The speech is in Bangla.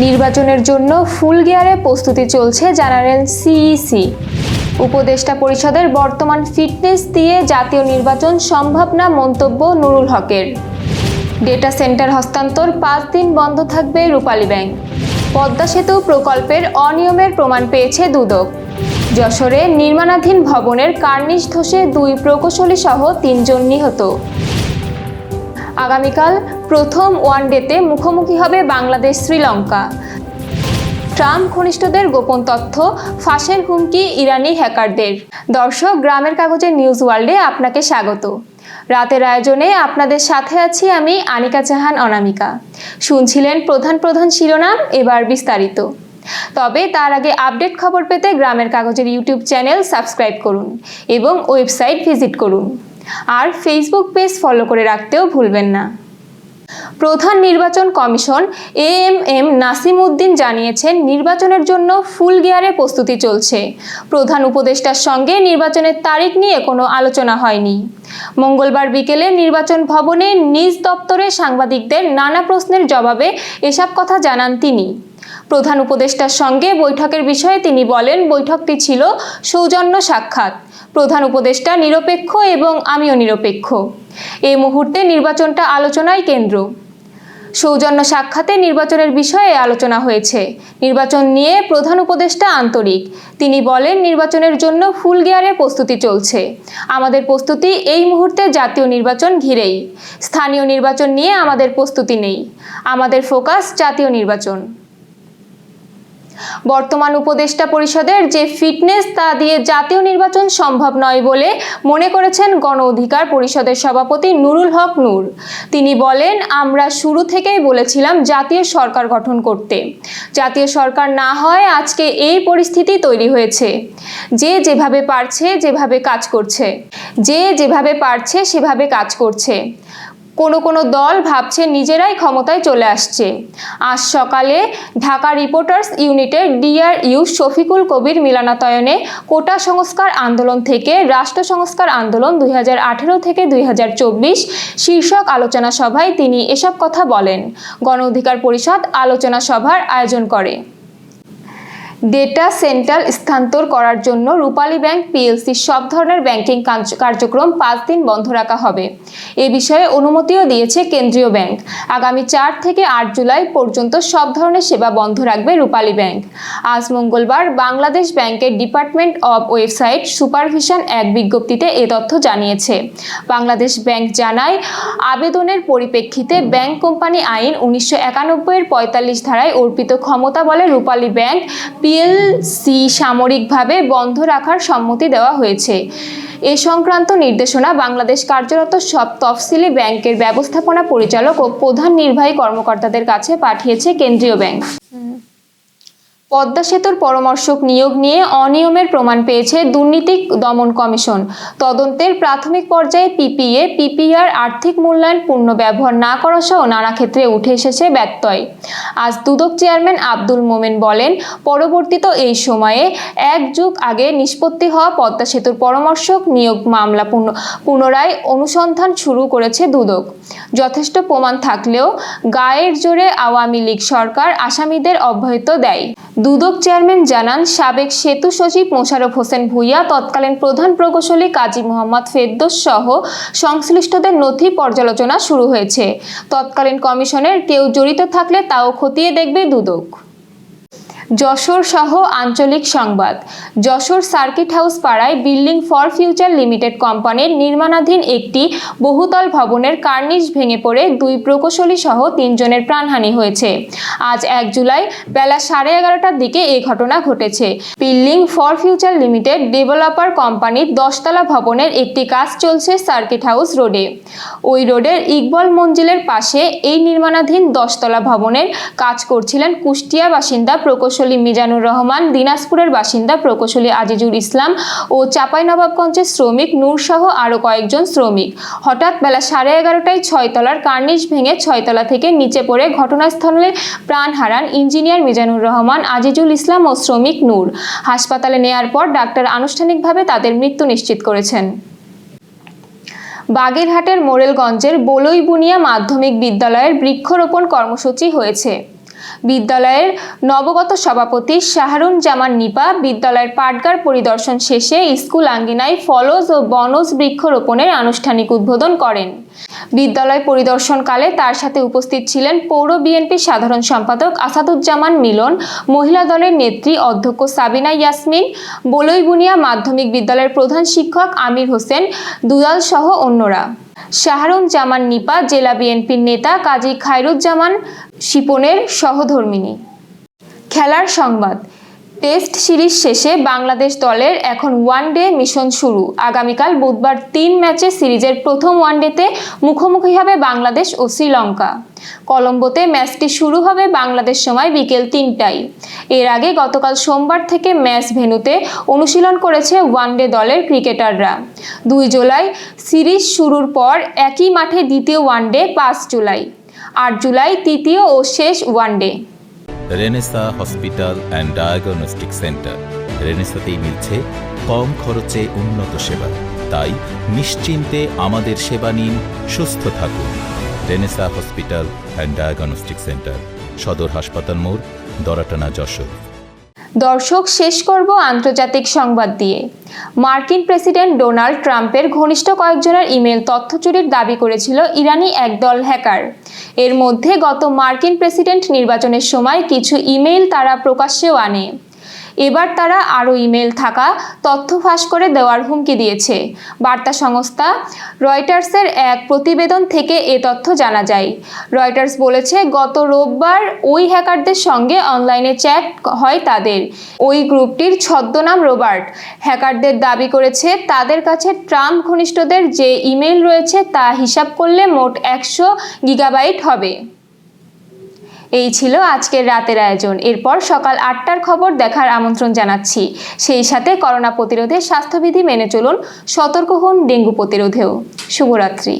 নির্বাচনের জন্য ফুল গিয়ারে প্রস্তুতি চলছে জানালেন সিইসি। উপদেষ্টা পরিষদের বর্তমান ফিটনেস দিয়ে জাতীয় নির্বাচন সম্ভব না মন্তব্য নুরুল হকের। ডেটা সেন্টার হস্তান্তর 5 দিন বন্ধ থাকবে রূপালী ব্যাংক। পদ্মা সেতু প্রকল্পের অনিয়মের প্রমাণ পেয়েছে দুদক। যশোরে নির্মাণাধীন ভবনের কার্নিশ ধসে 2 প্রকৌশলী সহ 3 জন নিহত। আগামীকাল প্রথম ওয়ানডেতে মুখোমুখি হবে বাংলাদেশ শ্রীলঙ্কা। ট্রাম্প ঘনিষ্ঠদের গোপন তথ্য ফাঁসের হুমকি ইরানি হ্যাকারদের। দর্শক, গ্রামের কাগজের নিউজ ওয়ার্ল্ডে আপনাকে স্বাগত। রাতের আয়োজনে আপনাদের সাথে আছি আমি আনিকা জাহান অনামিকা। শুনছিলেন প্রধান শিরোনাম, এবার বিস্তারিত। তবে তার আগে আপডেট খবর পেতে গ্রামের কাগজের ইউটিউব চ্যানেল সাবস্ক্রাইব করুন এবং ওয়েবসাইট ভিজিট করুন। আর ফেসবুক পেজ ফলো করে রাখতেও ভুলবেন না। প্রধান নির্বাচন কমিশন এএমএম নাসিম উদ্দিন জানিয়েছেন, নির্বাচনের জন্য ফুল গিয়ারে প্রস্তুতি চলছে। প্রধান উপদেষ্টার সঙ্গে নির্বাচনের তারিখ নিয়ে কোনো আলোচনা হয়নি। মঙ্গলবার বিকেলে নির্বাচন ভবনে নিজ দপ্তরে সাংবাদিকদের নানা প্রশ্নের জবাবে এসব কথা জানান তিনি। প্রধান উপদেষ্টার সঙ্গে বৈঠকের বিষয়ে তিনি বলেন, বৈঠকটি ছিল সৌজন্য সাক্ষাৎ। প্রধান উপদেষ্টা নিরপেক্ষ এবং আমিও নিরপেক্ষ। এই মুহূর্তে নির্বাচনটা আলোচনায় কেন্দ্র। সৌজন্য সাক্ষাতে নির্বাচনের বিষয়ে আলোচনা হয়েছে। নির্বাচন নিয়ে প্রধান উপদেষ্টা আন্তরিক। তিনি বলেন, নির্বাচনের জন্য ফুল গিয়ারে প্রস্তুতি চলছে। আমাদের প্রস্তুতি এই মুহূর্তে জাতীয় নির্বাচন ঘিরেই। স্থানীয় নির্বাচন নিয়ে আমাদের প্রস্তুতি নেই। আমাদের ফোকাস জাতীয় নির্বাচন। বর্তমান উপদেষ্টা পরিষদের যে ফিটনেস তা দিয়ে জাতীয় নির্বাচন সম্ভব নয় বলে মনে করেছেন গণ অধিকার পরিষদের সভাপতি নুরুল হক নূর। তিনি বলেন, আমরা শুরু থেকেই বলেছিলাম জাতীয় সরকার গঠন করতে। জাতীয় সরকার না হয় আজকে এই পরিস্থিতি তৈরি হয়েছে। যে যেভাবে পারছে সেভাবে কাজ করছে। কোনো দল ভাবছে নিজেরাই ক্ষমতায় চলে আসছে। আজ সকালে ঢাকা রিপোর্টার্স ইউনিটের ডিআরইউ শফিকুল কবির মিলনায়তনে কোটা সংস্কার আন্দোলন থেকে রাষ্ট্র সংস্কার আন্দোলন 2018 থেকে 2024 শীর্ষক আলোচনা সভায় তিনি এসব কথা বলেন। গণ অধিকার পরিষদ আলোচনা সভার আয়োজন করে। ডেটা সেন্টার স্থানান্তর করার জন্য রূপালী ব্যাংক পিএলসি সব ধরনের ব্যাংকিং কার্যক্রম 5 দিন বন্ধ রাখা হবে। এ বিষয়ে অনুমতিও দিয়েছে কেন্দ্রীয় ব্যাংক। আগামী 4 থেকে 8 জুলাই পর্যন্ত সব ধরনের সেবা বন্ধ রাখবে রূপালী ব্যাংক। আজ মঙ্গলবার বাংলাদেশ ব্যাংকের ডিপার্টমেন্ট অব ওয়েবসাইট সুপারভিশন এক বিজ্ঞপ্তিতে এ তথ্য জানিয়েছে। বাংলাদেশ ব্যাংক জানায়, আবেদনের পরিপ্রেক্ষিতে ব্যাংক কোম্পানি আইন 1991 এর 45 ধারায় অর্পিত ক্ষমতা বলে রূপালী ব্যাংক পিএলসি সাময়িকভাবে বন্ধ রাখার সম্মতি দেওয়া হয়েছে। এ সংক্রান্ত নির্দেশনা বাংলাদেশ কার্যরত সব তফসিলি ব্যাংকের ব্যবস্থাপনা পরিচালক ও প্রধান নির্বাহী কর্মকর্তাদের কাছে পাঠিয়েছে কেন্দ্রীয় ব্যাংক। পদ্মা সেতুর পরামর্শক নিয়োগ নিয়ে অনিয়মের প্রমাণ পেয়েছে দুর্নীতি দমন কমিশন। তদন্তের প্রাথমিক পর্যায়ে পিপিআর আর্থিক মূল্যায়ন পূর্ণ ব্যবহার না করা সহ নানা ক্ষেত্রে উঠে এসেছে ব্যত্যয়। আজ দুদক চেয়ারম্যান আব্দুল মোমেন বলেন, পরবর্তীতে এই সময়ে 1 যুগ আগে নিষ্পত্তি হওয়া পদ্মা সেতুর পরামর্শক নিয়োগ মামলা পুনরায় অনুসন্ধান শুরু করেছে দুদক। যথেষ্ট প্রমাণ থাকলেও গায়ের জোরে আওয়ামী লীগ সরকার আসামিদের অব্যাহতি দেয়। দুদক চেয়ারম্যান জানান, সাবেক সেতু সচিব মোশাররফ হোসেন ভূঁইয়া, তৎকালীন প্রধান প্রকৌশলী কাজী মোহাম্মদ ফেরদৌস সহ সংশ্লিষ্টদের নথি পর্যালোচনা শুরু হয়েছে। তৎকালীন কমিশনের কেউ জড়িত থাকলে তাও খতিয়ে দেখবে দুদক। যশোর সহ আঞ্চলিক সংবাদ। যশোর সার্কিট হাউস পাড়ায় বিল্ডিং ফর ফিউচার লিমিটেড কোম্পানির নির্মাণাধীন একটি বহুতল ভবনের কার্নিশ ভেঙে পড়ে 2 প্রকৌশলী সহ 3 জনের প্রাণহানি হয়েছে। আজ 1 জুলাই বেলা 11:30টার দিকে এই ঘটনা ঘটেছে। Building for future limited developer কোম্পানির 10তলা ভবনের একটি কাজ চলছে সার্কিট হাউস রোডে। ওই রোডের ইকবাল মঞ্জিলের পাশে এই নির্মাণাধীন 10তলা ভবনের কাজ করছিলেন কুষ্টিয়া বাসিন্দা প্রকৌশলী মিজানুর রহমান, দিনাজপুরের বাসিন্দা প্রকৌশলী আজিজুল ইসলাম ও চাঁপাইনবাবগঞ্জের শ্রমিক নূর সহ আরও কয়েকজন শ্রমিক। হঠাৎ বেলা 11:30টায় 6 তলার কার্নিশ ভেঙে 6 তলা থেকে নিচে পড়ে ঘটনাস্থলে প্রাণ হারান ইঞ্জিনিয়ার মিজানুর রহমান, আজিজুল ইসলাম ও শ্রমিক নূর। হাসপাতালে নেয়ার পর ডাক্তার আনুষ্ঠানিকভাবে তাদের মৃত্যু নিশ্চিত করেছেন। বাগেরহাটের মোরেলগঞ্জের বলইবুনিয়া মাধ্যমিক বিদ্যালয়ের বৃক্ষরোপণ কর্মসূচি হয়েছে। বিদ্যালয়ের নবগত সভাপতি শাহরুন জামান নিপা বিদ্যালয়ের পাঠগার পরিদর্শন শেষে স্কুল আঙ্গিনায় ফলজ ও বনজ বৃক্ষরোপণের আনুষ্ঠানিক উদ্বোধন করেন। বিদ্যালয় পরিদর্শনকালে তার সাথে উপস্থিত ছিলেন পৌর বিএনপির সাধারণ সম্পাদক আসাদুজ্জামান মিলন, মহিলা দলের নেত্রী অধ্যক্ষ সাবিনা ইয়াসমিন, বলইবুনিয়া মাধ্যমিক বিদ্যালয়ের প্রধান শিক্ষক আমির হোসেন দুলাল সহ অন্যরা। শাহরুন জামান নিপা জেলা বিএনপির নেতা কাজী খায়রুজ্জামান শিপনের সহধর্মিণী। খেলার সংবাদ। টেস্ট সিরিজ শেষে বাংলাদেশ দলের এখন ওয়ানডে মিশন শুরু। আগামীকাল বুধবার 3 ম্যাচের সিরিজের প্রথম ওয়ানডেতে মুখোমুখি হবে বাংলাদেশ ও শ্রীলঙ্কা। কলম্বোতে ম্যাচটি শুরু হবে বাংলাদেশ সময় বিকেল 3টায়। এর আগে গতকাল সোমবার থেকে ম্যাচ ভেন্যুতে অনুশীলন করেছে ওয়ানডে দলের ক্রিকেটাররা। 2 জুলাই সিরিজ শুরুর পর একই মাঠে দ্বিতীয় ওয়ানডে 5 জুলাই, 8 জুলাই তৃতীয় ও শেষ one day. Renaissance hospital and diagnostic centre. রেনেসাতেই মিলছে কম খরচে উন্নত সেবা, তাই নিশ্চিন্তে আমাদের সেবা নিন, সুস্থ থাকুন। Renaissance hospital and diagnostic centre, সদর হাসপাতাল মোড়, দরাটানা, যশোর। দর্শক, শেষ করব আন্তর্জাতিক সংবাদ দিয়ে। মার্কিন প্রেসিডেন্ট ডোনাল্ড ট্রাম্পের ঘনিষ্ঠ কয়েকজনের ইমেল তথ্য চুরির দাবি করেছিল ইরানি একদল হ্যাকার। এর মধ্যে গত মার্কিন প্রেসিডেন্ট নির্বাচনের সময় কিছু ইমেইল তারা প্রকাশ্যেও আনে। এবার তারা আরও ইমেল থাকা তথ্য ফাঁস করে দেওয়ার হুমকি দিয়েছে। বার্তা সংস্থা রয়টার্সের এক প্রতিবেদন থেকে এ তথ্য জানা যায়। রয়টার্স বলেছে, গত রোববার ওই হ্যাকারদের সঙ্গে অনলাইনে চ্যাট হয় তাদের। ওই গ্রুপটির ছদ্মনাম রবার্ট। হ্যাকারদের দাবি করেছে তাদের কাছে ট্রাম্প ঘনিষ্ঠদের যে ইমেল রয়েছে তা হিসাব করলে মোট 100 গিগাবাইট হবে। এই ছিল আজকের রাতের আয়োজন। এরপর সকাল 8টার খবর দেখার আমন্ত্রণ জানাচ্ছি। সেই সাথে করোনা প্রতিরোধে স্বাস্থ্যবিধি মেনে চলুন, সতর্ক হন ডেঙ্গু প্রতিরোধেও। শুভরাত্রি।